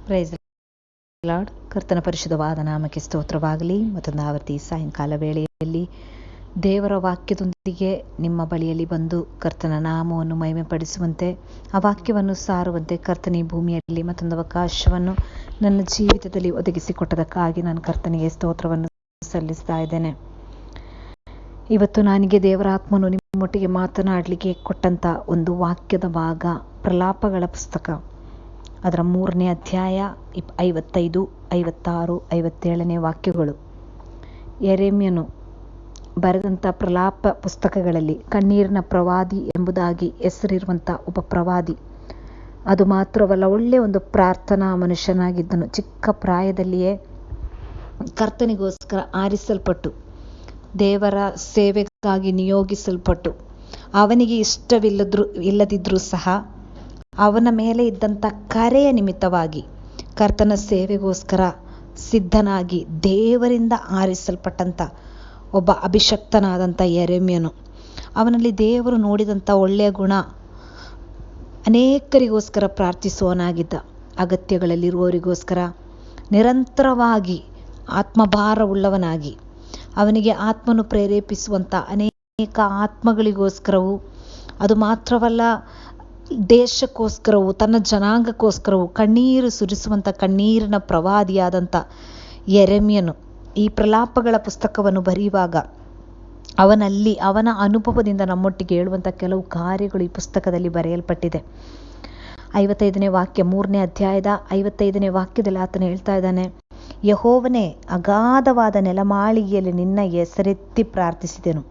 Price lord. ಕರ್ತನ ಪರಿಶುದ್ಧವಾದ ನಾಮಕ್ಕೆ ಸ್ತೋತ್ರವಾಗಲಿ. ಮತ್ತೊಂದು ಆವರ್ತಿ ಸಾಯಂಕಾಲ ವೇಳೆಯಲ್ಲಿ ದೇವರ ವಾಕ್ಯದೊಂದಿಗೆ ನಿಮ್ಮ ಬಳಿಯಲ್ಲಿ ಬಂದು ಕರ್ತನ ನಾಮವನ್ನು ಮಹಿಮೆಪಡಿಸುವಂತೆ, ಆ ವಾಕ್ಯವನ್ನು ಸಾರುವಂತೆ ಕರ್ತನ ಈ ಭೂಮಿಯಲ್ಲಿ ಮತ್ತೊಂದು ಅವಕಾಶವನ್ನು ನನ್ನ ಜೀವಿತದಲ್ಲಿ ಒದಗಿಸಿಕೊಟ್ಟದಕ್ಕಾಗಿ ನಾನು ಕರ್ತನಿಗೆ ಸ್ತೋತ್ರವನ್ನು ಸಲ್ಲಿಸ್ತಾ ಇದ್ದೇನೆ. ಇವತ್ತು ನನಗೆ ದೇವರ ಆತ್ಮನು ನಿಮ್ಮೊಟ್ಟಿಗೆ ಮಾತನಾಡಲಿಕ್ಕೆ ಕೊಟ್ಟಂಥ ಒಂದು ವಾಕ್ಯದ ಭಾಗ ಪ್ರಲಾಪಗಳ ಪುಸ್ತಕ, ಅದರ 3ನೇ ಅಧ್ಯಾಯ 55, 56, 57ನೇ ವಾಕ್ಯಗಳು. ಯೆರೆಮೀಯನು ಬರೆದಂಥ ಪ್ರಲಾಪ ಪುಸ್ತಕಗಳಲ್ಲಿ ಕಣ್ಣೀರಿನ ಪ್ರವಾದಿ ಎಂಬುದಾಗಿ ಹೆಸರಿರುವಂಥ ಒಬ್ಬ ಪ್ರವಾದಿ. ಅದು ಮಾತ್ರವಲ್ಲ, ಒಳ್ಳೆಯ ಒಂದು ಪ್ರಾರ್ಥನಾ ಮನುಷ್ಯನಾಗಿದ್ದನು. ಚಿಕ್ಕ ಪ್ರಾಯದಲ್ಲಿಯೇ ಕರ್ತನಿಗೋಸ್ಕರ ಆರಿಸಲ್ಪಟ್ಟು ದೇವರ ಸೇವೆಗಾಗಿ ನಿಯೋಗಿಸಲ್ಪಟ್ಟು, ಅವನಿಗೆ ಇಲ್ಲದಿದ್ದರೂ ಸಹ ಅವನ ಮೇಲೆ ಇದ್ದಂಥ ಕರೆಯ ನಿಮಿತ್ತವಾಗಿ ಕರ್ತನ ಸೇವೆಗೋಸ್ಕರ ಸಿದ್ಧನಾಗಿ ದೇವರಿಂದ ಆರಿಸಲ್ಪಟ್ಟಂಥ ಒಬ್ಬ ಅಭಿಷಕ್ತನಾದಂಥ ಯೆರೆಮೀಯನು. ಅವನಲ್ಲಿ ದೇವರು ನೋಡಿದಂಥ ಒಳ್ಳೆಯ ಗುಣ, ಅನೇಕರಿಗೋಸ್ಕರ ಪ್ರಾರ್ಥಿಸುವವನಾಗಿದ್ದ. ಅಗತ್ಯಗಳಲ್ಲಿರುವವರಿಗೋಸ್ಕರ ನಿರಂತರವಾಗಿ ಆತ್ಮಭಾರವುಳ್ಳವನಾಗಿ, ಅವನಿಗೆ ಆತ್ಮನು ಪ್ರೇರೇಪಿಸುವಂಥ ಅನೇಕ ಆತ್ಮಗಳಿಗೋಸ್ಕರವೂ, ಅದು ಮಾತ್ರವಲ್ಲ ದೇಶಕ್ಕೋಸ್ಕರವೂ ತನ್ನ ಜನಾಂಗಕ್ಕೋಸ್ಕರವೂ ಕಣ್ಣೀರು ಸುರಿಸುವಂಥ ಕಣ್ಣೀರಿನ ಪ್ರವಾದಿಯಾದಂಥ ಯೆರೆಮೀಯನು ಈ ಪ್ರಲಾಪಗಳ ಪುಸ್ತಕವನ್ನು ಬರೆಯುವಾಗ ಅವನ ಅನುಭವದಿಂದ ನಮ್ಮೊಟ್ಟಿಗೆ ಹೇಳುವಂಥ ಕೆಲವು ಕಾರ್ಯಗಳು ಈ ಪುಸ್ತಕದಲ್ಲಿ ಬರೆಯಲ್ಪಟ್ಟಿದೆ. 55ನೇ ವಾಕ್ಯ, 3ನೇ ಅಧ್ಯಾಯದ 55ನೇ ವಾಕ್ಯದಲ್ಲಿ ಆತನು ಹೇಳ್ತಾ ಇದ್ದಾನೆ, ಯೆಹೋವನೇ, ಅಗಾಧವಾದ ನೆಲಮಾಳಿಗೆಯಲ್ಲಿ ನಿನ್ನ ಹೆಸರೆತ್ತಿ ಪ್ರಾರ್ಥಿಸಿದೆನು.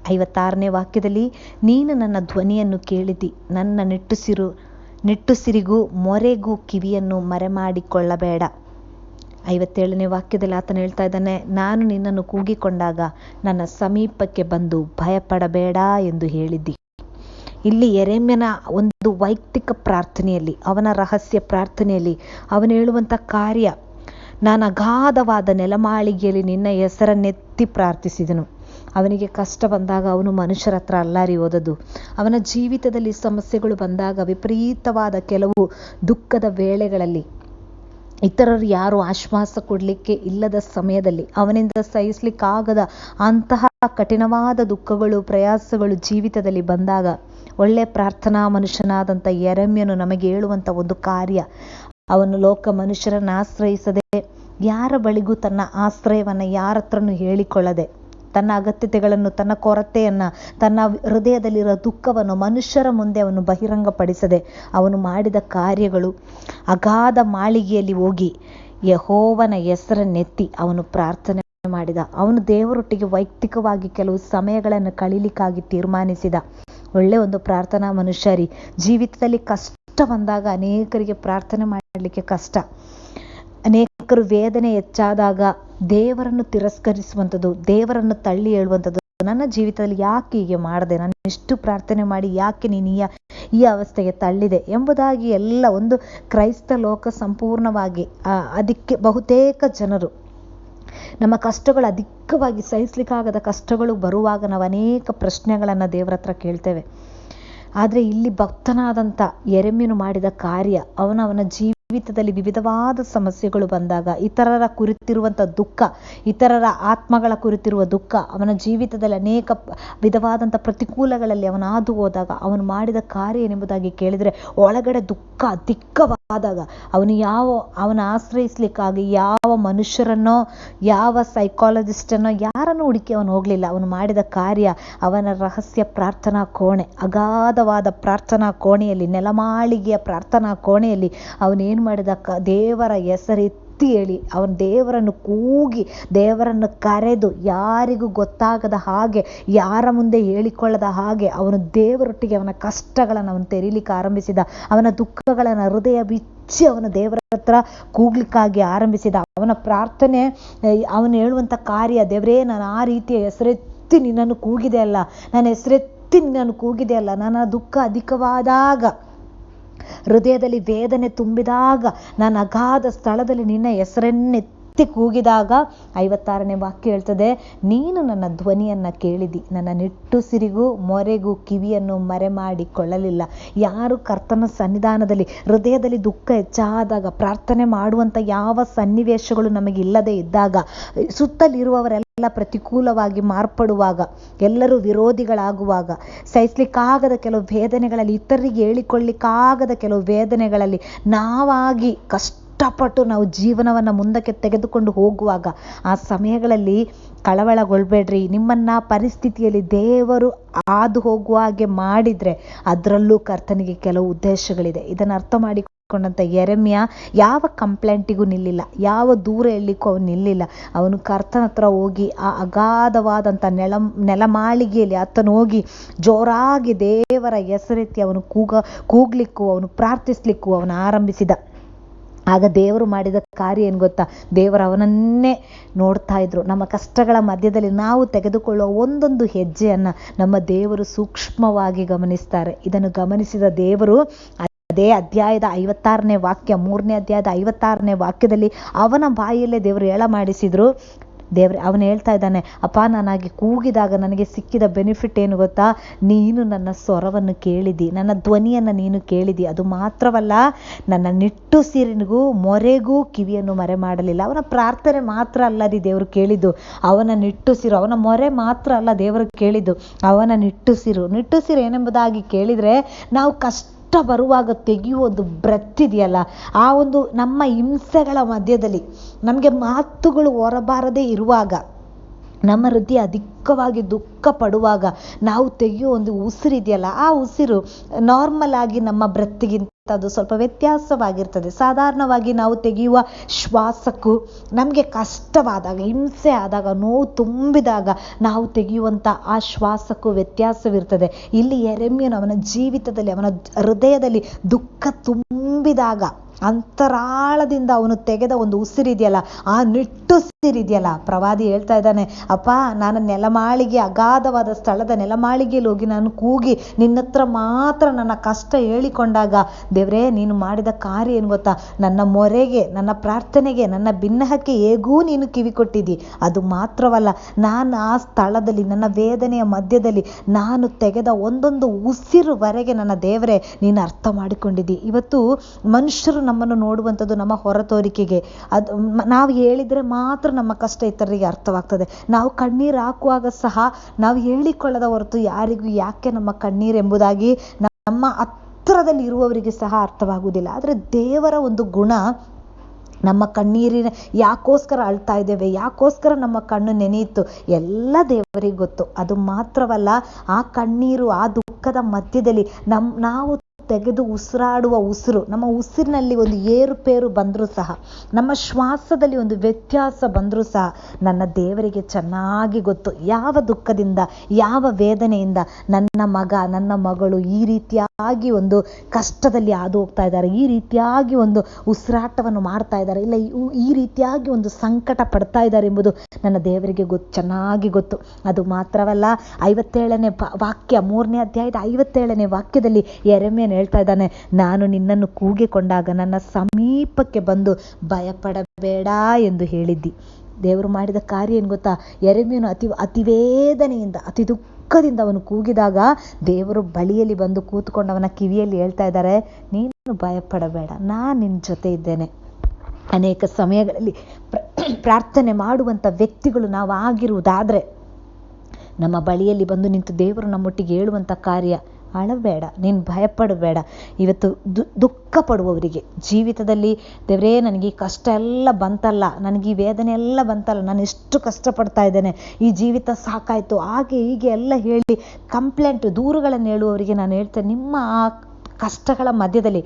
56ನೇ ವಾಕ್ಯದಲ್ಲಿ, ನೀನು ನನ್ನ ಧ್ವನಿಯನ್ನು ಕೇಳಿದಿ, ನನ್ನ ನಿಟ್ಟುಸಿರಿಗೂ ಮೊರೆಗೂ ಕಿವಿಯನ್ನು ಮರೆಮಾಡಿಕೊಳ್ಳಬೇಡ. 57ನೇ ವಾಕ್ಯದಲ್ಲಿ ಆತನು ಹೇಳ್ತಾ ಇದ್ದಾನೆ, ನಾನು ನಿನ್ನನ್ನು ಕೂಗಿಕೊಂಡಾಗ ನನ್ನ ಸಮೀಪಕ್ಕೆ ಬಂದು ಭಯಪಡಬೇಡ ಎಂದು ಹೇಳಿದ್ದಿ. ಇಲ್ಲಿ ಯೆರೆಮೀಯನ ಒಂದು ವೈಯಕ್ತಿಕ ಪ್ರಾರ್ಥನೆಯಲ್ಲಿ, ಅವನ ರಹಸ್ಯ ಪ್ರಾರ್ಥನೆಯಲ್ಲಿ ಅವನು ಹೇಳುವಂಥ ಕಾರ್ಯ, ನಾನು ಅಗಾಧವಾದ ನೆಲಮಾಳಿಗೆಯಲ್ಲಿ ನಿನ್ನ ಹೆಸರನ್ನೆತ್ತಿ ಪ್ರಾರ್ಥಿಸಿದನು. ಅವನಿಗೆ ಕಷ್ಟ ಬಂದಾಗ ಅವನು ಮನುಷ್ಯರ ಹತ್ರ ಅಲ್ಲಾರಿ ಹೋದದ್ದು. ಅವನ ಜೀವಿತದಲ್ಲಿ ಸಮಸ್ಯೆಗಳು ಬಂದಾಗ, ವಿಪರೀತವಾದ ಕೆಲವು ದುಃಖದ ವೇಳೆಗಳಲ್ಲಿ, ಇತರರು ಯಾರು ಆಶ್ವಾಸ ಕೊಡಲಿಕ್ಕೆ ಇಲ್ಲದ ಸಮಯದಲ್ಲಿ, ಅವನಿಂದ ಸಹಿಸಲಿಕ್ಕಾಗದ ಅಂತಹ ಕಠಿಣವಾದ ದುಃಖಗಳು, ಪ್ರಯಾಸಗಳು ಜೀವಿತದಲ್ಲಿ ಬಂದಾಗ, ಒಳ್ಳೆಯ ಪ್ರಾರ್ಥನಾ ಮನುಷ್ಯನಾದಂಥ ಯೆರೆಮೀಯನು ನಮಗೆ ಹೇಳುವಂಥ ಒಂದು ಕಾರ್ಯ, ಅವನು ಲೋಕ ಮನುಷ್ಯರನ್ನು ಆಶ್ರಯಿಸದೆ, ಯಾರ ಬಳಿಗೂ ತನ್ನ ಆಶ್ರಯವನ್ನು ಯಾರ ಹತ್ರನೂ ಹೇಳಿಕೊಳ್ಳದೆ, ತನ್ನ ಅಗತ್ಯತೆಗಳನ್ನು, ತನ್ನ ಕೊರತೆಯನ್ನು, ತನ್ನ ಹೃದಯದಲ್ಲಿರೋ ದುಃಖವನ್ನು ಮನುಷ್ಯರ ಮುಂದೆ ಅವನು ಬಹಿರಂಗಪಡಿಸದೆ ಅವನು ಮಾಡಿದ ಕಾರ್ಯಗಳು, ಅಗಾಧ ಮಾಳಿಗೆಯಲ್ಲಿ ಹೋಗಿ ಯೆಹೋವನ ಹೆಸರನ್ನೆತ್ತಿ ಅವನು ಪ್ರಾರ್ಥನೆ ಮಾಡಿದ. ಅವನು ದೇವರೊಟ್ಟಿಗೆ ವೈಯಕ್ತಿಕವಾಗಿ ಕೆಲವು ಸಮಯಗಳನ್ನು ಕಳೀಲಿಕ್ಕಾಗಿ ತೀರ್ಮಾನಿಸಿದ. ಒಳ್ಳೆಯ ಒಂದು ಪ್ರಾರ್ಥನಾ ಮನುಷ್ಯರಿ. ಜೀವಿತದಲ್ಲಿ ಕಷ್ಟ ಬಂದಾಗ ಅನೇಕರಿಗೆ ಪ್ರಾರ್ಥನೆ ಮಾಡಲಿಕ್ಕೆ ಕಷ್ಟ, ಅನೇಕರು ವೇದನೆ ಹೆಚ್ಚಾದಾಗ ದೇವರನ್ನು ತಿರಸ್ಕರಿಸುವಂಥದ್ದು, ದೇವರನ್ನು ತಳ್ಳಿ ಹೇಳುವಂಥದ್ದು, ನನ್ನ ಜೀವಿತದಲ್ಲಿ ಯಾಕೆ ಹೀಗೆ ಮಾಡಿದೆ, ನಾನು ಇಷ್ಟು ಪ್ರಾರ್ಥನೆ ಮಾಡಿ ಯಾಕೆ ನೀನು ಈ ಅವಸ್ಥೆಗೆ ತಳ್ಳಿದೆ ಎಂಬುದಾಗಿ ಎಲ್ಲ ಒಂದು ಕ್ರೈಸ್ತ ಲೋಕ ಸಂಪೂರ್ಣವಾಗಿ ಅದಕ್ಕೆ ಬಹುತೇಕ ಜನರು ನಮ್ಮ ಕಷ್ಟಗಳು ಅಧಿಕವಾಗಿ ಸಹಿಸಲಿಕ್ಕಾಗದ ಕಷ್ಟಗಳು ಬರುವಾಗ ನಾವು ಅನೇಕ ಪ್ರಶ್ನೆಗಳನ್ನು ದೇವರ ಹತ್ರ ಕೇಳ್ತೇವೆ. ಆದರೆ ಇಲ್ಲಿ ಭಕ್ತನಾದಂಥ ಯೆರೆಮೀಯನು ಮಾಡಿದ ಕಾರ್ಯ, ಅವನ ಜೀವಿತದಲ್ಲಿ ವಿವಿಧವಾದ ಸಮಸ್ಯೆಗಳು ಬಂದಾಗ, ಇತರರ ಕುರಿತಿರುವಂಥ ದುಃಖ, ಇತರರ ಆತ್ಮಗಳ ಕುರಿತಿರುವ ದುಃಖ, ಅವನ ಜೀವಿತದಲ್ಲಿ ಅನೇಕ ವಿಧವಾದಂಥ ಪ್ರತಿಕೂಲಗಳಲ್ಲಿ ಅವನು ಹಾದು ಹೋದಾಗ ಅವನು ಮಾಡಿದ ಕಾರ್ಯ ಏನೆಂಬುದಾಗಿ ಕೇಳಿದರೆ, ಒಳಗಡೆ ದುಃಖ ಅಧಿಕವಾದಾಗ ಅವನ ಆಶ್ರಯಿಸ್ಲಿಕ್ಕಾಗಿ ಯಾವ ಮನುಷ್ಯರನ್ನೋ, ಯಾವ ಸೈಕಾಲಜಿಸ್ಟನ್ನೋ, ಯಾರನ್ನು ಹುಡುಕಿ ಅವನು ಹೋಗಲಿಲ್ಲ. ಅವನು ಮಾಡಿದ ಕಾರ್ಯ, ಅವನ ರಹಸ್ಯ ಪ್ರಾರ್ಥನಾ ಕೋಣೆ, ಅಗಾಧವಾದ ಪ್ರಾರ್ಥನಾ ಕೋಣೆಯಲ್ಲಿ, ನೆಲಮಾಳಿಗೆಯ ಪ್ರಾರ್ಥನಾ ಕೋಣೆಯಲ್ಲಿ ಅವನೇನು ಮಾಡಿದ, ದೇವರ ಹೆಸರೆತ್ತಿ ಹೇಳಿ, ಅವನು ದೇವರನ್ನು ಕೂಗಿ, ದೇವರನ್ನು ಕರೆದು, ಯಾರಿಗೂ ಗೊತ್ತಾಗದ ಹಾಗೆ, ಯಾರ ಮುಂದೆ ಹೇಳಿಕೊಳ್ಳದ ಹಾಗೆ ಅವನು ದೇವರೊಟ್ಟಿಗೆ ಅವನ ಕಷ್ಟಗಳನ್ನು ಅವನು ತೆರೀಲಿಕ್ಕೆ ಆರಂಭಿಸಿದ. ಅವನ ದುಃಖಗಳನ್ನು ಹೃದಯ ಬಿಚ್ಚಿ ಅವನು ದೇವರ ಹತ್ರ ಕೂಗ್ಲಿಕ್ಕಾಗಿ ಆರಂಭಿಸಿದ. ಅವನ ಪ್ರಾರ್ಥನೆ, ಅವನು ಹೇಳುವಂಥ ಕಾರ್ಯ, ದೇವರೇ, ನಾನು ಆ ರೀತಿಯ ಹೆಸರೆತ್ತಿ ನಿನ್ನನ್ನು ಕೂಗಿದೆ ಅಲ್ಲ, ನಾನು ಹೆಸರೆತ್ತಿ ನಿನ್ನನ್ನು ಕೂಗಿದೆ ಅಲ್ಲ, ನನ್ನ ದುಃಖ ಅಧಿಕವಾದಾಗ, ಹೃದಯದಲ್ಲಿ ವೇದನೆ ತುಂಬಿದಾಗ, ನಾನು ಅಗಾಧ ಸ್ಥಳದಲ್ಲಿ ನಿನ್ನ ಹೆಸರನ್ನೆತ್ತಿ ಕೂಗಿದಾಗ 56ನೇ ವಾಕ್ಯ ಹೇಳ್ತದೆ, ನೀನು ನನ್ನ ಧ್ವನಿಯನ್ನು ಕೇಳಿದಿ, ನನ್ನ ನಿಟ್ಟುಸಿರಿಗೂ ಮೊರೆಗೂ ಕಿವಿಯನ್ನು ಮರೆಮಾಡಿಕೊಳ್ಳಲಿಲ್ಲ. ಯಾರು ಕರ್ತನ ಸನ್ನಿಧಾನದಲ್ಲಿ ಹೃದಯದಲ್ಲಿ ದುಃಖ ಹೆಚ್ಚಾದಾಗ, ಪ್ರಾರ್ಥನೆ ಮಾಡುವಂಥ ಯಾವ ಸನ್ನಿವೇಶಗಳು ನಮಗಿಲ್ಲದೆ ಇದ್ದಾಗ, ಸುತ್ತಲಿರುವವರೆಲ್ಲ ಪ್ರತಿಕೂಲವಾಗಿ ಮಾರ್ಪಡುವಾಗ, ಎಲ್ಲರೂ ವಿರೋಧಿಗಳಾಗುವಾಗ, ಸಹಿಸ್ಲಿಕ್ಕಾಗದ ಕೆಲವು ವೇದನೆಗಳಲ್ಲಿ, ಇತರರಿಗೆ ಹೇಳಿಕೊಳ್ಳಿಕ್ಕಾಗದ ಕೆಲವು ವೇದನೆಗಳಲ್ಲಿ ನಾವಾಗಿ ಕಷ್ಟಪಟ್ಟು ನಾವು ಜೀವನವನ್ನು ಮುಂದಕ್ಕೆ ತೆಗೆದುಕೊಂಡು ಹೋಗುವಾಗ, ಆ ಸಮಯಗಳಲ್ಲಿ ಕಳವಳಗೊಳ್ಬೇಡ್ರಿ. ನಿಮ್ಮನ್ನ ಪರಿಸ್ಥಿತಿಯಲ್ಲಿ ದೇವರು ಹಾದು ಹೋಗುವ ಹಾಗೆ ಮಾಡಿದ್ರೆ ಅದರಲ್ಲೂ ಕರ್ತನಿಗೆ ಕೆಲವು ಉದ್ದೇಶಗಳಿದೆ. ಇದನ್ನು ಅರ್ಥ ಮಾಡಿಕೊಂಡಂತ ಯೆರೆಮೀಯ ಯಾವ ಕಂಪ್ಲೇಂಟಿಗೂ ನಿಲ್ಲಿಲ್ಲ, ಯಾವ ದೂರ ಹೇಳಲಿಕ್ಕೂ ಅವನು ನಿಲ್ಲಿಲ್ಲ. ಅವನು ಕರ್ತನ ಹತ್ರ ಹೋಗಿ ಆ ಅಗಾಧವಾದಂಥ ನೆಲಮಾಳಿಗೆಯಲ್ಲಿ ಆತನು ಹೋಗಿ ಜೋರಾಗಿ ದೇವರ ಹೆಸರೆತ್ತಿ ಅವನು ಕೂಗ್ಲಿಕ್ಕೂ ಅವನು ಪ್ರಾರ್ಥಿಸ್ಲಿಕ್ಕೂ ಅವನು ಆರಂಭಿಸಿದ. ಆಗ ದೇವರು ಮಾಡಿದ ಕಾರ್ಯ ಏನು ಗೊತ್ತಾ? ದೇವರು ಅವನನ್ನೇ ನೋಡ್ತಾ ಇದ್ರು. ನಮ್ಮ ಕಷ್ಟಗಳ ಮಧ್ಯದಲ್ಲಿ ನಾವು ತೆಗೆದುಕೊಳ್ಳುವ ಒಂದೊಂದು ಹೆಜ್ಜೆಯನ್ನು ನಮ್ಮ ದೇವರು ಸೂಕ್ಷ್ಮವಾಗಿ ಗಮನಿಸ್ತಾರೆ. ಇದನ್ನು ಗಮನಿಸಿದ ದೇವರು ಅದೇ ಅಧ್ಯಾಯದ 56ನೇ ವಾಕ್ಯ, 3ನೇ ಅಧ್ಯಾಯದ 56ನೇ ವಾಕ್ಯದಲ್ಲಿ ಅವನ ಬಾಯಲ್ಲೇ ದೇವರು ಹೇಳ ಮಾಡಿಸಿದ್ರು. ಅವನು ಹೇಳ್ತಾ ಇದ್ದಾನೆ, ಅಪ್ಪ, ನಾನಾಗಿ ಕೂಗಿದಾಗ ನನಗೆ ಸಿಕ್ಕಿದ ಬೆನಿಫಿಟ್ ಏನು ಗೊತ್ತಾ? ನೀನು ನನ್ನ ಸ್ವರವನ್ನು ಕೇಳಿದಿ, ನನ್ನ ಧ್ವನಿಯನ್ನು ನೀನು ಕೇಳಿದಿ. ಅದು ಮಾತ್ರವಲ್ಲ, ನನ್ನ ನಿಟ್ಟುಸಿರಿನಿಗೂ ಮೊರೆಗೂ ಕಿವಿಯನ್ನು ಮರೆ ಮಾಡಲಿಲ್ಲ. ಅವನ ಪ್ರಾರ್ಥನೆ ಮಾತ್ರ ಅಲ್ಲ ದೇವರು ಕೇಳಿದ್ದು, ಅವನ ನಿಟ್ಟುಸಿರು, ಅವನ ಮೊರೆ ಮಾತ್ರ ಅಲ್ಲ ದೇವರು ಕೇಳಿದ್ದು, ಅವನ ನಿಟ್ಟುಸಿರು ಏನೆಂಬುದಾಗಿ ಕೇಳಿದರೆ, ನಾವು ಕಷ್ಟ ಬರುವಾಗ ತೆಗೆಯುವ ಒಂದು ಬ್ರೆತ್ ಇದೆಯಲ್ಲ, ಆ ಒಂದು ನಮ್ಮ ಹಿಂಸೆಗಳ ಮಧ್ಯದಲ್ಲಿ ನಮಗೆ ಮಾತುಗಳು ಹೊರಬಾರದೇ ಇರುವಾಗ, ನಮ್ಮ ಹೃದಯ ಅಧಿಕವಾಗಿ ದುಃಖ ಪಡುವಾಗ ನಾವು ತೆಗೆಯುವ ಒಂದು ಉಸಿರು ಇದೆಯಲ್ಲ, ಆ ಉಸಿರು ನಾರ್ಮಲ್ ಆಗಿ ನಮ್ಮ ಬ್ರೆತ್ಗಿಂತ ಅದು ಸ್ವಲ್ಪ ವ್ಯತ್ಯಾಸವಾಗಿರ್ತದೆ. ಸಾಧಾರಣವಾಗಿ ನಾವು ತೆಗೆಯುವ ಶ್ವಾಸಕ್ಕೂ ನಮಗೆ ಕಷ್ಟವಾದಾಗ, ಹಿಂಸೆ ಆದಾಗ, ನೋವು ತುಂಬಿದಾಗ ನಾವು ತೆಗೆಯುವಂಥ ಆ ಶ್ವಾಸಕ್ಕೂ ವ್ಯತ್ಯಾಸವಿರ್ತದೆ. ಇಲ್ಲಿ ಯೆರೆಮೀಯನು ಅವನ ಜೀವಿತದಲ್ಲಿ, ಅವನ ಹೃದಯದಲ್ಲಿ ದುಃಖ ತುಂಬಿದಾಗ ಅಂತರಾಳದಿಂದ ಅವನು ತೆಗೆದ ಒಂದು ಉಸಿರಿದೆಯಲ್ಲ, ಆ ನಿಟ್ಟುಸಿರಿದೆಯಲ್ಲ, ಪ್ರವಾದಿ ಹೇಳ್ತಾ ಇದ್ದಾನೆ, ಅಪ್ಪ, ನಾನು ನೆಲಮಾಳಿಗೆ, ಅಗಾಧವಾದ ಸ್ಥಳದ ನೆಲಮಾಳಿಗೆಯಲ್ಲಿ ಹೋಗಿ ನಾನು ಕೂಗಿ ನಿನ್ನತ್ರ ಮಾತ್ರ ನನ್ನ ಕಷ್ಟ ಹೇಳಿಕೊಂಡಾಗ, ದೇವರೇ, ನೀನು ಮಾಡಿದ ಕಾರ್ಯ ಏನು ಗೊತ್ತಾ? ನನ್ನ ಮೊರೆಗೆ, ನನ್ನ ಪ್ರಾರ್ಥನೆಗೆ, ನನ್ನ ಬಿನ್ನಹಕ್ಕೆ ಹೇಗೂ ನೀನು ಕಿವಿ ಕೊಟ್ಟಿದ್ದಿ. ಅದು ಮಾತ್ರವಲ್ಲ, ನಾನು ಆ ಸ್ಥಳದಲ್ಲಿ ನನ್ನ ವೇದನೆಯ ಮಧ್ಯದಲ್ಲಿ ನಾನು ತೆಗೆದ ಒಂದೊಂದು ಉಸಿರುವರೆಗೆ ನನ್ನ ದೇವರೇ ನೀನು ಅರ್ಥ ಮಾಡಿಕೊಂಡಿದ್ದಿ. ಇವತ್ತು ಮನುಷ್ಯರು ನಮ್ಮನ್ನು ನೋಡುವಂಥದ್ದು ನಮ್ಮ ಹೊರತೋರಿಕೆಗೆ. ಅದು ನಾವು ಹೇಳಿದರೆ ಮಾತ್ರ ನಮ್ಮ ಕಷ್ಟ ಇತರರಿಗೆ ಅರ್ಥವಾಗ್ತದೆ. ನಾವು ಕಣ್ಣೀರು ಹಾಕುವಾಗ ಸಹ ನಾವು ಹೇಳಿಕೊಳ್ಳದ ಹೊರತು ಯಾರಿಗೂ ಯಾಕೆ ನಮ್ಮ ಕಣ್ಣೀರು ಎಂಬುದಾಗಿ ನಮ್ಮ ಹತ್ತಿರದಲ್ಲಿ ಇರುವವರಿಗೆ ಸಹ ಅರ್ಥವಾಗುವುದಿಲ್ಲ. ಆದರೆ ದೇವರ ಒಂದು ಗುಣ, ನಮ್ಮ ಕಣ್ಣೀರಿನ ಯಾಕೋಸ್ಕರ ಅಳ್ತಾ ಇದ್ದೇವೆ, ಯಾಕೋಸ್ಕರ ನಮ್ಮ ಕಣ್ಣು ನೆನೆಯಿತು, ಎಲ್ಲ ದೇವರಿಗೆ ಗೊತ್ತು. ಅದು ಮಾತ್ರವಲ್ಲ, ಆ ಕಣ್ಣೀರು, ಆ ದುಃಖದ ಮಧ್ಯದಲ್ಲಿ ನಾವು ತೆಗೆದು ಉಸಿರಾಡುವ ಉಸಿರು, ನಮ್ಮ ಉಸಿರಿನಲ್ಲಿ ಒಂದು ಏರುಪೇರು ಬಂದರೂ ಸಹ, ನಮ್ಮ ಶ್ವಾಸದಲ್ಲಿ ಒಂದು ವ್ಯತ್ಯಾಸ ಬಂದರೂ ಸಹ ನನ್ನ ದೇವರಿಗೆ ಚೆನ್ನಾಗಿ ಗೊತ್ತು. ಯಾವ ದುಃಖದಿಂದ, ಯಾವ ವೇದನೆಯಿಂದ ನನ್ನ ಮಗ, ನನ್ನ ಮಗಳು ಈ ರೀತಿಯಾಗಿ ಒಂದು ಕಷ್ಟದಲ್ಲಿ ಹಾದು ಹೋಗ್ತಾ ಇದ್ದಾರೆ, ಈ ರೀತಿಯಾಗಿ ಒಂದು ಉಸಿರಾಟವನ್ನು ಮಾಡ್ತಾ ಇದ್ದಾರೆ, ಇಲ್ಲ ಈ ರೀತಿಯಾಗಿ ಒಂದು ಸಂಕಟ ಪಡ್ತಾ ಇದ್ದಾರೆ ಎಂಬುದು ನನ್ನ ದೇವರಿಗೆ ಚೆನ್ನಾಗಿ ಗೊತ್ತು. ಅದು ಮಾತ್ರವಲ್ಲ, 57ನೇ ವಾಕ್ಯ, 3ನೇ ಅಧ್ಯಾಯದ 57ನೇ ವಾಕ್ಯದಲ್ಲಿ ಯೆರೆಮೀಯನು ಹೇಳ್ತಾ ಇದ್ದಾನೆ, ನಾನು ನಿನ್ನನ್ನು ಕೂಗಿಕೊಂಡಾಗ ನನ್ನ ಸಮೀಪಕ್ಕೆ ಬಂದು ಭಯಪಡಬೇಡ ಎಂದು ಹೇಳಿದ್ದಿ. ದೇವರು ಮಾಡಿದ ಕಾರ್ಯ ಏನು ಗೊತ್ತಾ? ಯೆರೆಮೀಯನು ಅತಿ ವೇದನೆಯಿಂದ, ಅತಿ ದುಃಖದಿಂದ ಅವನು ಕೂಗಿದಾಗ ದೇವರು ಬಳಿಯಲ್ಲಿ ಬಂದು ಕೂತ್ಕೊಂಡು ಅವನ ಕಿವಿಯಲ್ಲಿ ಹೇಳ್ತಾ ಇದ್ದಾರೆ, ನೀನು ಭಯಪಡಬೇಡ, ನಾನು ನಿನ್ನ ಜೊತೆ ಇದ್ದೇನೆ. ಅನೇಕ ಸಮಯಗಳಲ್ಲಿ ಪ್ರಾರ್ಥನೆ ಮಾಡುವಂಥ ವ್ಯಕ್ತಿಗಳು ನಾವು ಆಗಿರುವುದಾದರೆ, ನಮ್ಮ ಬಳಿಯಲ್ಲಿ ಬಂದು ನಿಂತು ದೇವರು ನಮ್ಮೊಟ್ಟಿಗೆ ಹೇಳುವಂಥ ಕಾರ್ಯ, ಅಳಬೇಡ, ನೀನು ಭಯಪಡಬೇಡ. ಇವತ್ತು ದುಃಖ ಪಡುವವರಿಗೆ ಜೀವಿತದಲ್ಲಿ, ದೇವರೇ, ನನಗೆ ಈ ಕಷ್ಟ ಎಲ್ಲ ಬಂತಲ್ಲ, ನನಗೆ ಈ ವೇದನೆ ಎಲ್ಲ ಬಂತಲ್ಲ, ನಾನು ಎಷ್ಟು ಕಷ್ಟಪಡ್ತಾ ಇದ್ದೇನೆ, ಈ ಜೀವಿತ ಸಾಕಾಯಿತು, ಹಾಗೆ ಹೀಗೆ ಎಲ್ಲ ಹೇಳಿ ಕಂಪ್ಲೇಂಟ್, ದೂರುಗಳನ್ನು ಹೇಳುವವರಿಗೆ ನಾನು ಹೇಳ್ತೇನೆ, ನಿಮ್ಮ ಆ ಕಷ್ಟಗಳ ಮಧ್ಯದಲ್ಲಿ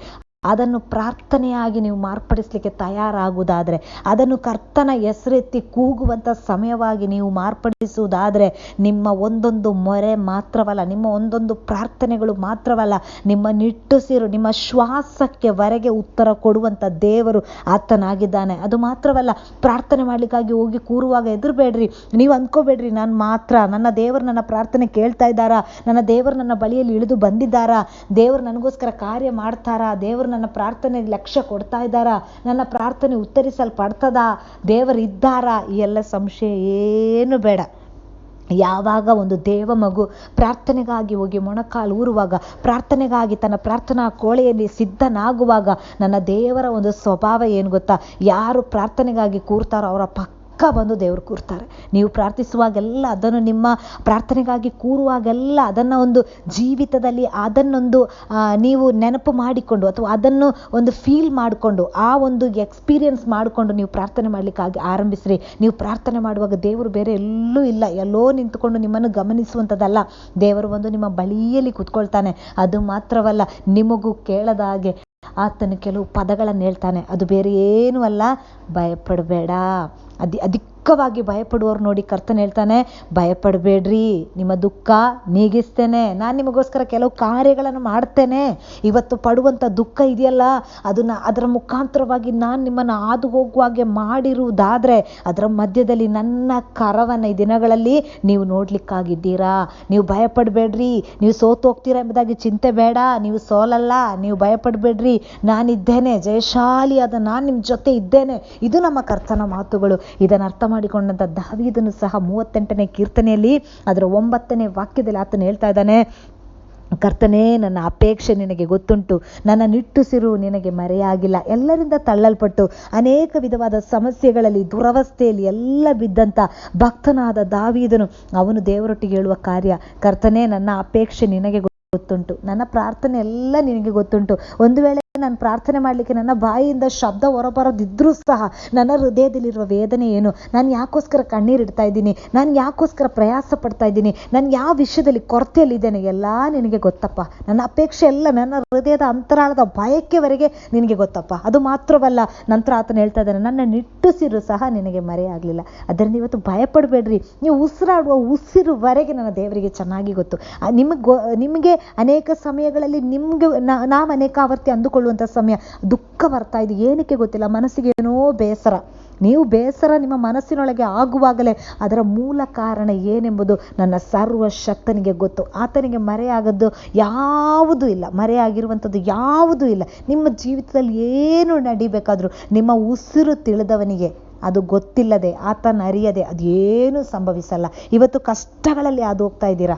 ಅದನ್ನು ಪ್ರಾರ್ಥನೆಯಾಗಿ ನೀವು ಮಾರ್ಪಡಿಸಲಿಕ್ಕೆ ತಯಾರಾಗುವುದಾದರೆ, ಅದನ್ನು ಕರ್ತನ ಹೆಸರೆತ್ತಿ ಕೂಗುವಂಥ ಸಮಯವಾಗಿ ನೀವು ಮಾರ್ಪಡಿಸುವುದಾದರೆ, ನಿಮ್ಮ ಒಂದೊಂದು ಮೊರೆ ಮಾತ್ರವಲ್ಲ, ನಿಮ್ಮ ಒಂದೊಂದು ಪ್ರಾರ್ಥನೆಗಳು ಮಾತ್ರವಲ್ಲ, ನಿಮ್ಮ ನಿಟ್ಟುಸಿರು, ನಿಮ್ಮ ಶ್ವಾಸಕ್ಕೆ ವರೆಗೆ ಉತ್ತರ ಕೊಡುವಂಥ ದೇವರು ಆತನಾಗಿದ್ದಾನೆ. ಅದು ಮಾತ್ರವಲ್ಲ, ಪ್ರಾರ್ಥನೆ ಮಾಡಲಿಕ್ಕಾಗಿ ಹೋಗಿ ಕೂರುವಾಗ ಹೆದರಬೇಡ್ರಿ, ನೀವು ಅಂದ್ಕೋಬೇಡ್ರಿ, ನಾನು ಮಾತ್ರ, ನನ್ನ ದೇವರು ನನ್ನ ಪ್ರಾರ್ಥನೆ ಕೇಳ್ತಾ ಇದ್ದಾರಾ, ನನ್ನ ದೇವರು ನನ್ನ ಬಳಿಯಲ್ಲಿ ಇಳಿದು ಬಂದಿದ್ದಾರಾ, ದೇವರು ನನಗೋಸ್ಕರ ಕಾರ್ಯ ಮಾಡ್ತಾರಾ, ದೇವರು ನನ್ನ ಪ್ರಾರ್ಥನೆಗೆ ಲಕ್ಷ್ಯ ಕೊಡ್ತಾ ಇದ್ದಾರಾ, ನನ್ನ ಪ್ರಾರ್ಥನೆ ಉತ್ತರಿಸಲ್ಪಡ್ತದ, ದೇವರಿದ್ದಾರಾ, ಈ ಎಲ್ಲ ಸಂಶಯ ಏನು ಬೇಡ. ಯಾವಾಗ ಒಂದು ದೇವ ಮಗು ಪ್ರಾರ್ಥನೆಗಾಗಿ ಹೋಗಿ ಮೊಣಕಾಲು ಊರುವಾಗ, ಪ್ರಾರ್ಥನೆಗಾಗಿ ತನ್ನ ಪ್ರಾರ್ಥನಾ ಕೋಣೆಯಲ್ಲಿ ಸಿದ್ಧನಾಗುವಾಗ, ನನ್ನ ದೇವರ ಒಂದು ಸ್ವಭಾವ ಏನು ಗೊತ್ತಾ, ಯಾರು ಪ್ರಾರ್ಥನೆಗಾಗಿ ಕೂರ್ತಾರೋ ಅವರ ಬಂದು ದೇವರು ಕೂರ್ತಾರೆ. ನೀವು ಪ್ರಾರ್ಥಿಸುವಾಗೆಲ್ಲ ಅದನ್ನು, ನಿಮ್ಮ ಪ್ರಾರ್ಥನೆಗಾಗಿ ಕೂರುವಾಗೆಲ್ಲ ಅದನ್ನು ಒಂದು ಜೀವಿತದಲ್ಲಿ ಅದನ್ನೊಂದು ನೀವು ನೆನಪು ಮಾಡಿಕೊಂಡು ಅಥವಾ ಅದನ್ನು ಒಂದು ಫೀಲ್ ಮಾಡಿಕೊಂಡು ಆ ಒಂದು ಎಕ್ಸ್ಪೀರಿಯನ್ಸ್ ಮಾಡಿಕೊಂಡು ನೀವು ಪ್ರಾರ್ಥನೆ ಮಾಡಲಿಕ್ಕಾಗಿ ಆರಂಭಿಸ್ರಿ. ನೀವು ಪ್ರಾರ್ಥನೆ ಮಾಡುವಾಗ ದೇವರು ಬೇರೆ ಎಲ್ಲೂ ಇಲ್ಲ, ಎಲ್ಲೋ ನಿಂತುಕೊಂಡು ನಿಮ್ಮನ್ನು ಗಮನಿಸುವಂಥದ್ದಲ್ಲ. ದೇವರು ಒಂದು ನಿಮ್ಮ ಬಳಿಯಲ್ಲಿ ಕೂತ್ಕೊಳ್ತಾನೆ. ಅದು ಮಾತ್ರವಲ್ಲ, ನಿಮಗೂ ಕೇಳದ ಹಾಗೆ ಆತನು ಕೆಲವು ಪದಗಳನ್ನು ಹೇಳ್ತಾನೆ. ಅದು ಬೇರೆ ಏನೂ ಅಲ್ಲ, ಭಯಪಡಬೇಡ. ಅಧಿಕವಾಗಿ ಭಯಪಡುವವರು ನೋಡಿ ಕರ್ತನು ಹೇಳ್ತಾನೆ, ಭಯಪಡಬೇಡ್ರಿ, ನಿಮ್ಮ ದುಃಖ ನೀಗಿಸ್ತೇನೆ, ನಾನು ನಿಮಗೋಸ್ಕರ ಕೆಲವು ಕಾರ್ಯಗಳನ್ನು ಮಾಡ್ತೇನೆ. ಇವತ್ತು ಪಡುವಂಥ ದುಃಖ ಇದೆಯಲ್ಲ, ಅದರ ಮುಖಾಂತರವಾಗಿ ನಾನು ನಿಮ್ಮನ್ನು ಹಾದು ಹೋಗುವಾಗೆ ಮಾಡಿರುವುದಾದರೆ ಅದರ ಮಧ್ಯದಲ್ಲಿ ನನ್ನ ಕರವನ್ನು ಈ ದಿನಗಳಲ್ಲಿ ನೀವು ನೋಡ್ಲಿಕ್ಕಾಗಿದ್ದೀರಾ. ನೀವು ಭಯಪಡಬೇಡ್ರಿ, ನೀವು ಸೋತು ಹೋಗ್ತೀರಾ ಎಂಬುದಾಗಿ ಚಿಂತೆ ಬೇಡ. ನೀವು ಸೋಲಲ್ಲ, ನೀವು ಭಯಪಡಬೇಡ್ರಿ, ನಾನಿದ್ದೇನೆ, ಜಯಶಾಲಿಯಾದ ನಾನು ನಿಮ್ಮ ಜೊತೆ ಇದ್ದೇನೆ. ಇದು ನಮ್ಮ ಕರ್ತನ ಮಾತುಗಳು. ಇದನ್ನು ಅರ್ಥ ಮಾಡಿಕೊಂಡಂಥ ದಾವೀದನು ಸಹ 38ನೇ ಕೀರ್ತನೆಯಲ್ಲಿ ಅದರ 9ನೇ ವಾಕ್ಯದಲ್ಲಿ ಆತನು ಹೇಳ್ತಾ ಇದ್ದಾನೆ, ಕರ್ತನೇ, ನನ್ನ ಅಪೇಕ್ಷೆ ನಿನಗೆ ಗೊತ್ತುಂಟು, ನನ್ನ ನಿಟ್ಟುಸಿರು ನಿನಗೆ ಮರೆಯಾಗಿಲ್ಲ. ಎಲ್ಲರಿಂದ ತಳ್ಳಲ್ಪಟ್ಟು ಅನೇಕ ವಿಧವಾದ ಸಮಸ್ಯೆಗಳಲ್ಲಿ, ದುರವಸ್ಥೆಯಲ್ಲಿ ಎಲ್ಲ ಬಿದ್ದಂಥ ಭಕ್ತನಾದ ದಾವೀದನು ಅವನು ದೇವರೊಟ್ಟಿಗೆ ಹೇಳುವ ಕಾರ್ಯ, ಕರ್ತನೇ, ನನ್ನ ಅಪೇಕ್ಷೆ ನಿನಗೆ ಗೊತ್ತುಂಟು, ನನ್ನ ಪ್ರಾರ್ಥನೆ ಎಲ್ಲ ನಿನಗೆ ಗೊತ್ತುಂಟು. ಒಂದು ವೇಳೆ ನಾನು ಪ್ರಾರ್ಥನೆ ಮಾಡಲಿಕ್ಕೆ ನನ್ನ ಬಾಯಿಯಿಂದ ಶಬ್ದ ಹೊರಬರೋದಿದ್ರೂ ಸಹ ನನ್ನ ಹೃದಯದಲ್ಲಿರುವ ವೇದನೆ ಏನು, ನಾನು ಯಾಕೋಸ್ಕರ ಕಣ್ಣೀರಿಡ್ತಾ ಇದ್ದೀನಿ, ನಾನು ಯಾಕೋಸ್ಕರ ಪ್ರಯಾಸ ಪಡ್ತಾ ಇದ್ದೀನಿ, ನಾನು ಯಾವ ವಿಷಯದಲ್ಲಿ ಕೊರತೆಯಲ್ಲಿದ್ದೇನೆ, ಎಲ್ಲ ನಿನಗೆ ಗೊತ್ತಪ್ಪ. ನನ್ನ ಅಪೇಕ್ಷೆ ಎಲ್ಲ ನನ್ನ ಹೃದಯದ ಅಂತರಾಳದ ಬಯಕೆವರೆಗೆ ನಿನಗೆ ಗೊತ್ತಪ್ಪ. ಅದು ಮಾತ್ರವಲ್ಲ, ನಂತರ ಆತನು ಹೇಳ್ತಾ ಇದ್ದಾನೆ, ನನ್ನ ನಿಟ್ಟುಸಿರು ಸಹ ನಿನಗೆ ಮರೆಯಾಗಲಿಲ್ಲ. ಅದರಿಂದ ಇವತ್ತು ಭಯಪಡಬೇಡ್ರಿ. ನೀವು ಉಸಿರಾಡುವ ಉಸಿರುವರೆಗೆ ನನ್ನ ದೇವರಿಗೆ ಚೆನ್ನಾಗಿ ಗೊತ್ತು. ನಿಮಗೆ ಅನೇಕ ಸಮಯಗಳಲ್ಲಿ ನಾವು ಅನೇಕ ಆವರ್ತಿ ಅಂದುಕೊಳ್ಳುವಂಥ ಸಮಯ ದುಃಖ ಬರ್ತಾ ಇದೆ, ಏನಕ್ಕೆ ಗೊತ್ತಿಲ್ಲ, ಮನಸ್ಸಿಗೆ ಏನೋ ಬೇಸರ. ನೀವು ಬೇಸರ ನಿಮ್ಮ ಮನಸ್ಸಿನೊಳಗೆ ಆಗುವಾಗಲೇ ಅದರ ಮೂಲ ಕಾರಣ ಏನೆಂಬುದು ನನ್ನ ಸರ್ವಶಕ್ತನಿಗೆ ಗೊತ್ತು. ಆತನಿಗೆ ಮರೆಯಾಗದ್ದು ಯಾವುದೂ ಇಲ್ಲ, ಮರೆಯಾಗಿರುವಂಥದ್ದು ಯಾವುದೂ ಇಲ್ಲ. ನಿಮ್ಮ ಜೀವಿತದಲ್ಲಿ ಏನು ನಡಿಬೇಕಾದ್ರೂ ನಿಮ್ಮ ಉಸಿರು ತಿಳಿದವನಿಗೆ ಅದು ಗೊತ್ತಿಲ್ಲದೆ, ಆತನ ಅರಿಯದೆ ಅದೇನು ಸಂಭವಿಸಲ್ಲ. ಇವತ್ತು ಕಷ್ಟಗಳಲ್ಲಿ ಅದು ಹೋಗ್ತಾ ಇದ್ದೀರಾ,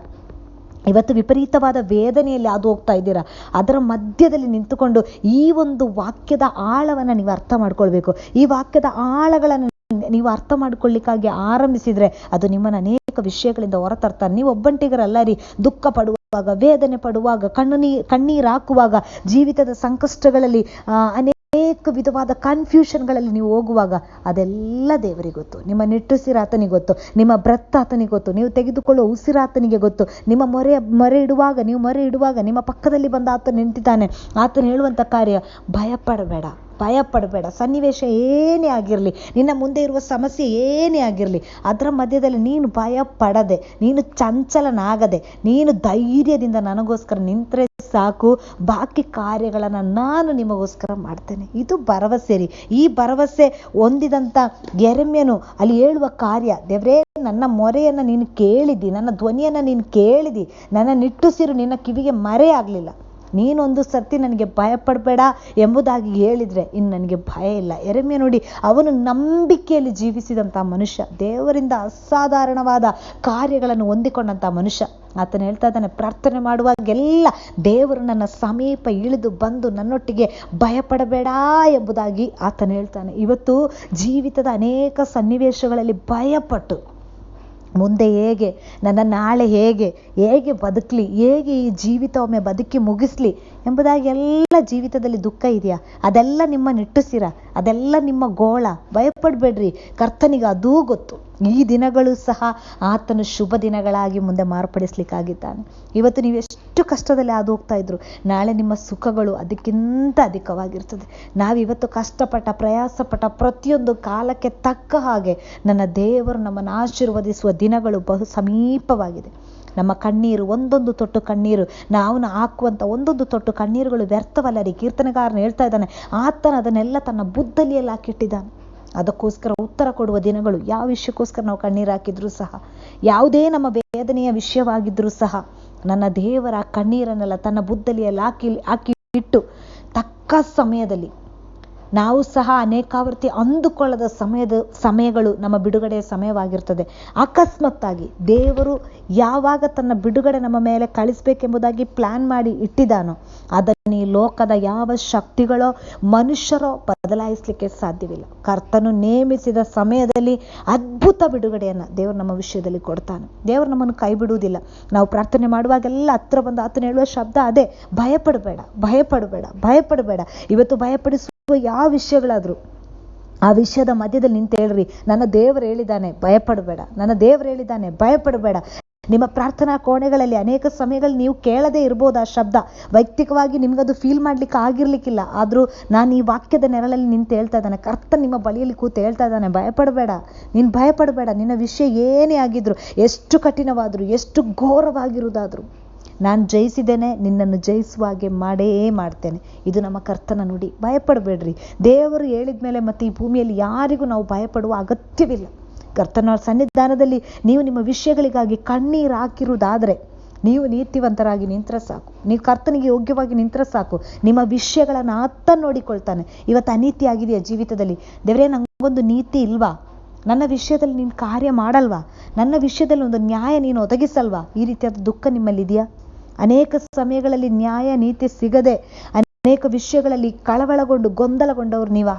ಇವತ್ತು ವಿಪರೀತವಾದ ವೇದನೆಯಲ್ಲಿ ಅದು ಹೋಗ್ತಾ ಇದ್ದೀರಾ, ಅದರ ಮಧ್ಯದಲ್ಲಿ ನಿಂತುಕೊಂಡು ಈ ಒಂದು ವಾಕ್ಯದ ಆಳವನ್ನು ನೀವು ಅರ್ಥ ಮಾಡ್ಕೊಳ್ಬೇಕು. ಈ ವಾಕ್ಯದ ಆಳಗಳನ್ನು ನೀವು ಅರ್ಥ ಮಾಡ್ಕೊಳ್ಳಿಕ್ಕಾಗಿ ಆರಂಭಿಸಿದ್ರೆ ಅದು ನಿಮ್ಮನ್ನು ಅನೇಕ ವಿಷಯಗಳಿಂದ ಹೊರತರ್ತಾರೆ. ನೀವು ಒಬ್ಬಂಟಿಗರಲ್ಲ ರೀ. ದುಃಖ ಪಡುವಾಗ, ವೇದನೆ ಪಡುವಾಗ, ಕಣ್ಣೀರು ಹಾಕುವಾಗ, ಜೀವಿತದ ಸಂಕಷ್ಟಗಳಲ್ಲಿ ಅನೇಕ ವಿಧವಾದ ಕನ್ಫ್ಯೂಷನ್ಗಳಲ್ಲಿ ನೀವು ಹೋಗುವಾಗ ಅದೆಲ್ಲ ದೇವರಿಗೆ ಗೊತ್ತು. ನಿಮ್ಮ ನಿಟ್ಟುಸಿರು ಆತನಿಗೆ ಗೊತ್ತು, ನಿಮ್ಮ ಬ್ರೆತ್ ಆತನಿಗೆ ಗೊತ್ತು, ನೀವು ತೆಗೆದುಕೊಳ್ಳುವ ಉಸಿರು ಆತನಿಗೆ ಗೊತ್ತು. ನಿಮ್ಮ ಮೊರೆ ಇಡುವಾಗ ನಿಮ್ಮ ಪಕ್ಕದಲ್ಲಿ ಬಂದ ಆತನು ನಿಂತಿದ್ದಾನೆ. ಆತನು ಹೇಳುವಂಥ ಕಾರ್ಯ, ಭಯಪಡಬೇಡ. ಸನ್ನಿವೇಶ ಏನೇ ಆಗಿರಲಿ, ನಿನ್ನ ಮುಂದೆ ಇರುವ ಸಮಸ್ಯೆ ಏನೇ ಆಗಿರಲಿ, ಅದರ ಮಧ್ಯದಲ್ಲಿ ನೀನು ಭಯಪಡದೆ, ನೀನು ಚಂಚಲನಾಗದೆ, ನೀನು ಧೈರ್ಯದಿಂದ ನನಗೋಸ್ಕರ ನಿಂತರೆ ಸಾಕು, ಬಾಕಿ ಕಾರ್ಯಗಳನ್ನು ನಾನು ನಿಮಗೋಸ್ಕರ ಮಾಡ್ತೇನೆ. ಇದು ಭರವಸೆ ರೀ. ಈ ಭರವಸೆ ಹೊಂದಿದಂಥ ಯೆರೆಮೀಯನು ಅಲ್ಲಿ ಹೇಳುವ ಕಾರ್ಯ, ದೇವರೇ, ನನ್ನ ಮೊರೆಯನ್ನು ನೀನು ಕೇಳಿದಿ, ನನ್ನ ಧ್ವನಿಯನ್ನು ನೀನು ಕೇಳಿದಿ, ನನ್ನ ನಿಟ್ಟುಸಿರು ನಿನ್ನ ಕಿವಿಗೆ ಮರೆಯಾಗಲಿಲ್ಲ. ನೀನೊಂದು ಸರ್ತಿ ನನಗೆ ಭಯಪಡಬೇಡ ಎಂಬುದಾಗಿ ಹೇಳಿದರೆ ಇನ್ನು ನನಗೆ ಭಯ ಇಲ್ಲ. ಯೆರೆಮೀಯ ನೋಡಿ, ಅವನು ನಂಬಿಕೆಯಲ್ಲಿ ಜೀವಿಸಿದಂಥ ಮನುಷ್ಯ, ದೇವರಿಂದ ಅಸಾಧಾರಣವಾದ ಕಾರ್ಯಗಳನ್ನು ಹೊಂದಿಕೊಂಡಂಥ ಮನುಷ್ಯ. ಆತನು ಹೇಳ್ತಾ ಇದ್ದಾನೆ, ಪ್ರಾರ್ಥನೆ ಮಾಡುವಾಗೆಲ್ಲ ದೇವರು ನನ್ನ ಸಮೀಪ ಇಳಿದು ಬಂದು ನನ್ನೊಟ್ಟಿಗೆ ಭಯಪಡಬೇಡ ಎಂಬುದಾಗಿ ಆತನು ಹೇಳ್ತಾನೆ. ಇವತ್ತು ಜೀವಿತದ ಅನೇಕ ಸನ್ನಿವೇಶಗಳಲ್ಲಿ ಭಯಪಟ್ಟು ಮುಂದೆ ಹೇಗೆ, ನನ್ನ ನಾಳೆ ಹೇಗೆ ಬದುಕಲಿ, ಹೇಗೆ ಈ ಜೀವಿತ ಒಮ್ಮೆ ಬದುಕಿ ಮುಗಿಸ್ಲಿ ಎಂಬುದಾಗಿ ಎಲ್ಲ ಜೀವಿತದಲ್ಲಿ ದುಃಖ ಇದೆಯಾ, ಅದೆಲ್ಲ ನಿಮ್ಮ ನಿಟ್ಟುಸಿರ, ಅದೆಲ್ಲ ನಿಮ್ಮ ಗೋಳ. ಭಯಪಡಬೇಡ್ರಿ, ಕರ್ತನಿಗೆ ಅದೂ ಗೊತ್ತು. ಈ ದಿನಗಳು ಸಹ ಆತನು ಶುಭ ದಿನಗಳಾಗಿ ಮುಂದೆ ಮಾರ್ಪಡಿಸ್ಲಿಕ್ಕಾಗಿದ್ದಾನೆ. ಇವತ್ತು ನೀವು ಎಷ್ಟು ಕಷ್ಟದಲ್ಲಿ ಹಾದು ಹೋಗ್ತಾ ಇದ್ರು, ನಾಳೆ ನಿಮ್ಮ ಸುಖಗಳು ಅದಕ್ಕಿಂತ ಅಧಿಕವಾಗಿರ್ತದೆ. ನಾವಿವತ್ತು ಕಷ್ಟಪಟ್ಟ, ಪ್ರಯಾಸಪಟ್ಟ ಪ್ರತಿಯೊಂದು ಕಾಲಕ್ಕೆ ತಕ್ಕ ಹಾಗೆ ನನ್ನ ದೇವರು ನಮ್ಮನ್ನು ಆಶೀರ್ವದಿಸುವ ದಿನಗಳು ಬಹು ಸಮೀಪವಾಗಿದೆ. ನಮ್ಮ ಕಣ್ಣೀರು, ಒಂದೊಂದು ತೊಟ್ಟು ಕಣ್ಣೀರು, ನಾವು ಹಾಕುವಂಥ ಒಂದೊಂದು ತೊಟ್ಟು ಕಣ್ಣೀರುಗಳು ವ್ಯರ್ಥವಲ್ಲ ರೀ. ಕೀರ್ತನೆಗಾರನು ಹೇಳ್ತಾ ಇದ್ದಾನೆ, ಆತನ ಅದನ್ನೆಲ್ಲ ತನ್ನ ಬುದ್ದಲಿಯಲ್ಲಿ ಹಾಕಿಟ್ಟಿದ್ದಾನೆ. ಅದಕ್ಕೋಸ್ಕರ ಉತ್ತರ ಕೊಡುವ ದಿನಗಳು. ಯಾವ ವಿಷಯಕ್ಕೋಸ್ಕರ ನಾವು ಕಣ್ಣೀರು ಹಾಕಿದ್ರು ಸಹ, ಯಾವುದೇ ನಮ್ಮ ವೇದನೆಯ ವಿಷಯವಾಗಿದ್ರೂ ಸಹ, ನನ್ನ ದೇವರ ಕಣ್ಣೀರನ್ನೆಲ್ಲ ತನ್ನ ಬುದ್ದಲಿಯಲ್ಲಿ ಹಾಕಿ ಇಟ್ಟು ತಕ್ಕ ತಕ್ಕ ಸಮಯದಲ್ಲಿ ನಾವು ಸಹ ಅನೇಕಾವರ್ತಿ ಅಂದುಕೊಳ್ಳದ ಸಮಯಗಳು ನಮ್ಮ ಬಿಡುಗಡೆಯ ಸಮಯವಾಗಿರ್ತದೆ. ಅಕಸ್ಮಾತ್ತಾಗಿ ದೇವರು ಯಾವಾಗ ತನ್ನ ಬಿಡುಗಡೆ ನಮ್ಮ ಮೇಲೆ ಕಳಿಸ್ಬೇಕೆಂಬುದಾಗಿ ಪ್ಲಾನ್ ಮಾಡಿ ಇಟ್ಟಿದ್ದಾನೋ ಅದನ್ನು ಈ ಲೋಕದ ಯಾವ ಶಕ್ತಿಗಳೋ ಮನುಷ್ಯರೋ ಬದಲಾಯಿಸಲಿಕ್ಕೆ ಸಾಧ್ಯವಿಲ್ಲ. ಕರ್ತನು ನೇಮಿಸಿದ ಸಮಯದಲ್ಲಿ ಅದ್ಭುತ ಬಿಡುಗಡೆಯನ್ನು ದೇವರು ನಮ್ಮ ವಿಷಯದಲ್ಲಿ ಕೊಡ್ತಾನೆ. ದೇವರು ನಮ್ಮನ್ನು ಕೈ ಬಿಡುವುದಿಲ್ಲ. ನಾವು ಪ್ರಾರ್ಥನೆ ಮಾಡುವಾಗೆಲ್ಲ ಹತ್ರ ಬಂದು ಆತನು ಹೇಳುವ ಶಬ್ದ ಅದೇ, ಭಯಪಡಬೇಡ, ಭಯಪಡಬೇಡ, ಭಯಪಡಬೇಡ. ಇವತ್ತು ಭಯಪಡಿಸುವ ಯಾವ ವಿಷಯಗಳಾದ್ರು ಆ ವಿಷಯದ ಮಧ್ಯದಲ್ಲಿ ನಿಂತು ಹೇಳ್ರಿ, ನನ್ನ ದೇವರು ಹೇಳಿದ್ದಾನೆ ಭಯಪಡಬೇಡ, ನನ್ನ ದೇವರು ಹೇಳಿದ್ದಾನೆ ಭಯಪಡಬೇಡ. ನಿಮ್ಮ ಪ್ರಾರ್ಥನಾ ಕೋಣೆಗಳಲ್ಲಿ ಅನೇಕ ಸಮಯಗಳಲ್ಲಿ ನೀವು ಕೇಳದೇ ಇರ್ಬೋದು ಆ ಶಬ್ದ, ವೈಯಕ್ತಿಕವಾಗಿ ನಿಮ್ಗದು ಫೀಲ್ ಮಾಡ್ಲಿಕ್ಕೆ ಆಗಿರ್ಲಿಕ್ಕಿಲ್ಲ. ಆದ್ರೂ ನಾನು ಈ ವಾಕ್ಯದ ನೆರಳಲ್ಲಿ ನಿಂತು ಹೇಳ್ತಾ ಇದ್ದಾನೆ, ಕರ್ತನ್ ನಿಮ್ಮ ಬಳಿಯಲ್ಲಿ ಕೂತು ಹೇಳ್ತಾ ಇದ್ದಾನೆ, ಭಯಪಡಬೇಡ, ನೀನು ಭಯಪಡಬೇಡ. ನಿನ್ನ ವಿಷಯ ಏನೇ ಆಗಿದ್ರು, ಎಷ್ಟು ಕಠಿಣವಾದ್ರು, ಎಷ್ಟು ಘೋರವಾಗಿರುವುದಾದ್ರು, ನಾನು ಜಯಿಸಿದ್ದೇನೆ, ನಿನ್ನನ್ನು ಜಯಿಸುವ ಹಾಗೆ ಮಾಡೇ ಮಾಡ್ತೇನೆ. ಇದು ನಮ್ಮ ಕರ್ತನ ನುಡಿ. ಭಯಪಡಬೇಡ್ರಿ. ದೇವರು ಹೇಳಿದ ಮೇಲೆ ಮತ್ತೆ ಈ ಭೂಮಿಯಲ್ಲಿ ಯಾರಿಗೂ ನಾವು ಭಯಪಡುವ ಅಗತ್ಯವಿಲ್ಲ. ಕರ್ತನ ಸನ್ನಿಧಾನದಲ್ಲಿ ನೀವು ನಿಮ್ಮ ವಿಷಯಗಳಿಗಾಗಿ ಕಣ್ಣೀರು ಹಾಕಿರುವುದಾದರೆ ನೀವು ನೀತಿವಂತರಾಗಿ ನಿಂತರೆ ಸಾಕು, ನೀವು ಕರ್ತನಿಗೆ ಯೋಗ್ಯವಾಗಿ ನಿಂತರೆ ಸಾಕು. ನಿಮ್ಮ ವಿಷಯಗಳನ್ನು ಆತ ನೋಡಿಕೊಳ್ತಾನೆ. ಇವತ್ತು ಅನೀತಿ ಆಗಿದೆಯಾ ಜೀವಿತದಲ್ಲಿ? ದೇವರೇ, ನಂಗೊಂದು ನೀತಿ ಇಲ್ವಾ? ನನ್ನ ವಿಷಯದಲ್ಲಿ ನೀನು ಕಾರ್ಯ ಮಾಡಲ್ವಾ? ನನ್ನ ವಿಷಯದಲ್ಲಿ ಒಂದು ನ್ಯಾಯ ನೀನು ಒದಗಿಸಲ್ವಾ? ಈ ರೀತಿಯಾದ ದುಃಖ ನಿಮ್ಮಲ್ಲಿದೆಯಾ? ಅನೇಕ ಸಮಯಗಳಲ್ಲಿ ನ್ಯಾಯ ನೀತಿ ಸಿಗದೆ ಅನೇಕ ವಿಷಯಗಳಲ್ಲಿ ಕಳವಳಗೊಂಡು ಗೊಂದಲಗೊಂಡವ್ರು ನೀವಾ?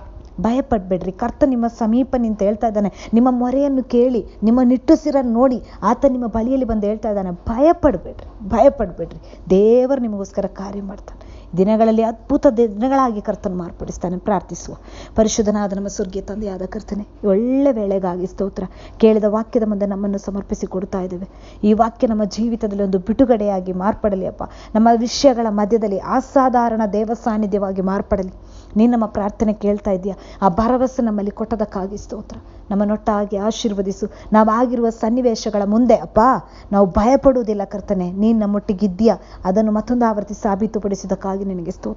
ಭಯಪಡ್ಬೇಡ್ರಿ. ಕರ್ತ ನಿಮ್ಮ ಸಮೀಪ ನಿಂತು ಹೇಳ್ತಾ ಇದ್ದಾನೆ, ನಿಮ್ಮ ಮೊರೆಯನ್ನು ಕೇಳಿ, ನಿಮ್ಮ ನಿಟ್ಟುಸಿರನ್ನು ನೋಡಿ ಆತ ನಿಮ್ಮ ಬಳಿಯಲ್ಲಿ ಬಂದು ಹೇಳ್ತಾ ಇದ್ದಾನೆ, ಭಯಪಡ್ಬೇಡ್ರಿ, ಭಯಪಡ್ಬೇಡ್ರಿ. ದೇವರು ನಿಮಗೋಸ್ಕರ ಕಾರ್ಯ ಮಾಡ್ತಾನೆ. ದಿನಗಳಲ್ಲಿ ಅದ್ಭುತ ದಿನಗಳಾಗಿ ಕರ್ತನ ಮಾರ್ಪಡಿಸ್ತಾನೆ. ಪ್ರಾರ್ಥಿಸುವ. ಪರಿಶುದ್ಧನಾದ ನಮ್ಮ ಸ್ವರ್ಗೀಯ ತಂದೆಯಾದ ಕರ್ತನೆ, ಒಳ್ಳೆ ವೇಳೆಗಾಗಿ ಸ್ತೋತ್ರ. ಕೇಳಿದ ವಾಕ್ಯದ ಮುಂದೆ ನಮ್ಮನ್ನು ಸಮರ್ಪಿಸಿ ಕೊಡ್ತಾ ಇದ್ದೇವೆ. ಈ ವಾಕ್ಯ ನಮ್ಮ ಜೀವಿತದಲ್ಲಿ ಒಂದು ಬಿಡುಗಡೆಯಾಗಿ ಮಾರ್ಪಡಲಿ ಅಪ್ಪ. ನಮ್ಮ ವಿಷಯಗಳ ಮಧ್ಯದಲ್ಲಿ ಅಸಾಧಾರಣ ದೇವ ಸಾನ್ನಿಧ್ಯವಾಗಿ ಮಾರ್ಪಡಲಿ. ನೀನು ನಮ್ಮ ಪ್ರಾರ್ಥನೆ ಕೇಳ್ತಾ ಇದೆಯಾ? ಆ ಭರವಸೆ ನಮ್ಮಲ್ಲಿ ಕೊಟ್ಟದಕ್ಕಾಗಿ ಸ್ತೋತ್ರ. ನಮ್ಮನ್ನೊಟ್ಟಾಗಿ ಆಶೀರ್ವದಿಸು. ನಾವಾಗಿರುವ ಸನ್ನಿವೇಶಗಳ ಮುಂದೆ ಅಪ್ಪ ನಾವು ಭಯಪಡುವುದಿಲ್ಲ ಕರ್ತನೆ. ನೀನು ನಮ್ಮೊಟ್ಟಿಗಿದ್ದೀಯಾ, ಅದನ್ನು ಮತ್ತೊಂದು ಆವರ್ತಿ ಸಾಬೀತುಪಡಿಸಿದಕ್ಕಾಗಿ ನಿನಗೆ ಸ್ತೋತ್ರ.